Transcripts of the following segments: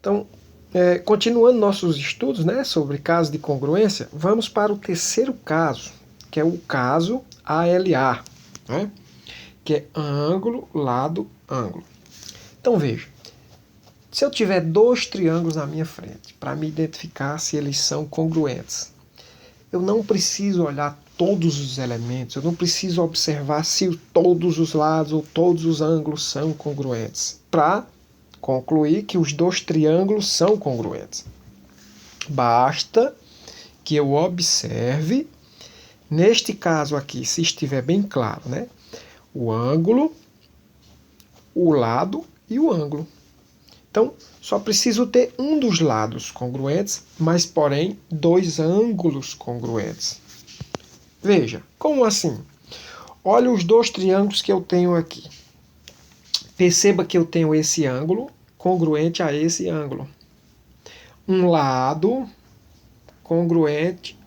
Então, continuando nossos estudos, né, sobre casos de congruência, vamos para o terceiro caso, que é o caso ALA, né, que é ângulo, lado, ângulo. Então veja, se eu tiver dois triângulos na minha frente, para me identificar se eles são congruentes, eu não preciso olhar todos os elementos, eu não preciso observar se todos os lados ou todos os ângulos são congruentes, para concluir que os dois triângulos são congruentes. Basta que eu observe, neste caso aqui, se estiver bem claro, né, o ângulo, o lado e o ângulo. Então, só preciso ter um dos lados congruentes, mas, porém, dois ângulos congruentes. Veja, como assim? Olha os dois triângulos que eu tenho aqui. Perceba que eu tenho esse ângulo congruente a esse ângulo. Um lado congruente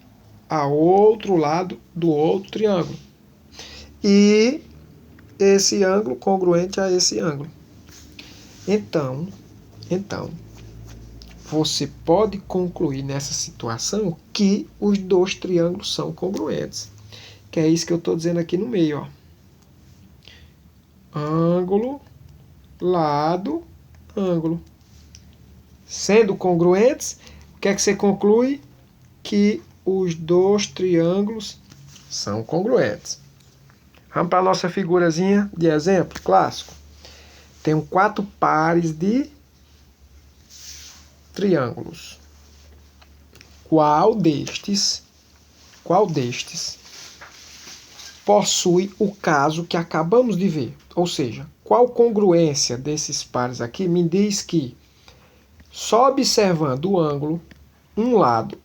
a outro lado do outro triângulo. E esse ângulo congruente a esse ângulo. Então, você pode concluir nessa situação que os dois triângulos são congruentes. Que é isso que eu estou dizendo aqui no meio. Ó. Ângulo, lado, ângulo. Sendo congruentes, o que é que você conclui? Que os dois triângulos são congruentes. Vamos para a nossa figurazinha de exemplo clássico. Tenho 4 pares de triângulos. Qual destes possui o caso que acabamos de ver? Ou seja, qual congruência desses pares aqui me diz que, só observando o ângulo, um lado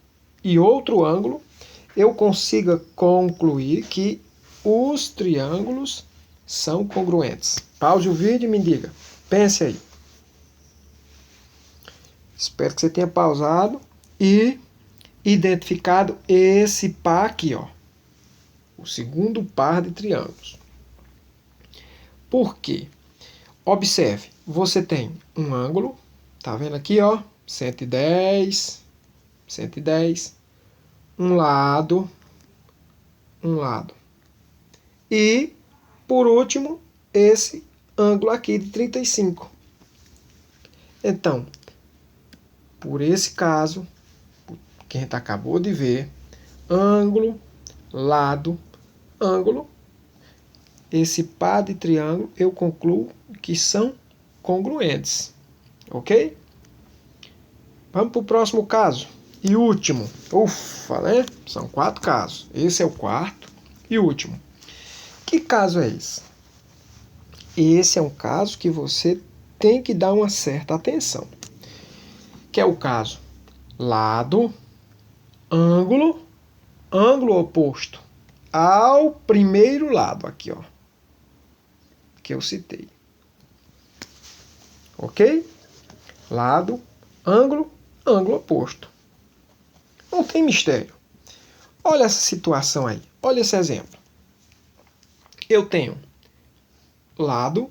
e outro ângulo, eu consiga concluir que os triângulos são congruentes? Pause o vídeo e me diga. Pense aí. Espero que você tenha pausado e identificado esse par aqui, ó. O segundo par de triângulos. Por quê? Observe, você tem um ângulo, tá vendo aqui, ó, 110, um lado. E, por último, esse ângulo aqui de 35. Então, por esse caso, que a gente acabou de ver, ângulo, lado, ângulo, esse par de triângulo eu concluo que são congruentes. Ok? Vamos para o próximo caso. E último. Ufa, né? São 4 casos. Esse é o quarto e último. Que caso é esse? Esse é um caso que você tem que dar uma certa atenção. Que é o caso lado, ângulo, ângulo oposto ao primeiro lado aqui, ó, que eu citei. Ok? Lado, ângulo, ângulo oposto. Não tem mistério. Olha essa situação aí. Olha esse exemplo. Eu tenho lado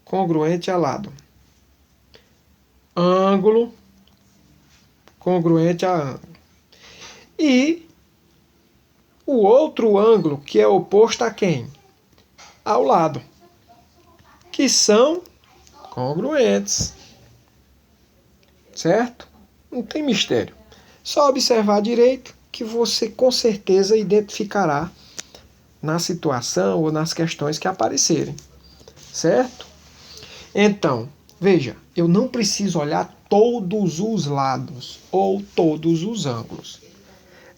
congruente a lado. Ângulo congruente a ângulo. E o outro ângulo que é oposto a quem? Ao lado. Que são congruentes. Certo? Não tem mistério. Só observar direito que você com certeza identificará na situação ou nas questões que aparecerem. Certo? Então, veja, eu não preciso olhar todos os lados ou todos os ângulos.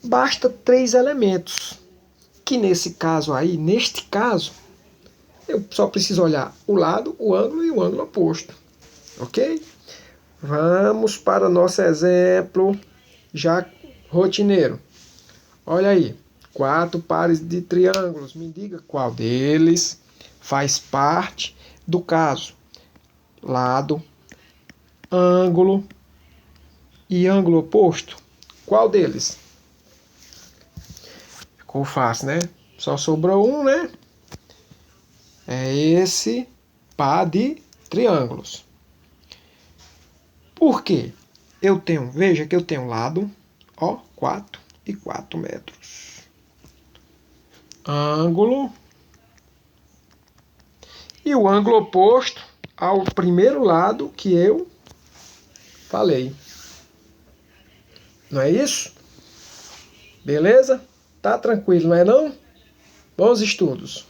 Basta 3 elementos, que neste caso, eu só preciso olhar o lado, o ângulo e o ângulo oposto. Ok? Vamos para o nosso exemplo já rotineiro. Olha aí, 4 pares de triângulos. Me diga qual deles faz parte do caso lado, ângulo e ângulo oposto. Qual deles? Ficou fácil, né? Só sobrou um, né? É esse par de triângulos. Por quê? Veja que eu tenho lado, ó, 4 e 4 metros. Ângulo. E o ângulo oposto ao primeiro lado que eu falei. Não é isso? Beleza? Tá tranquilo, não é não? Bons estudos.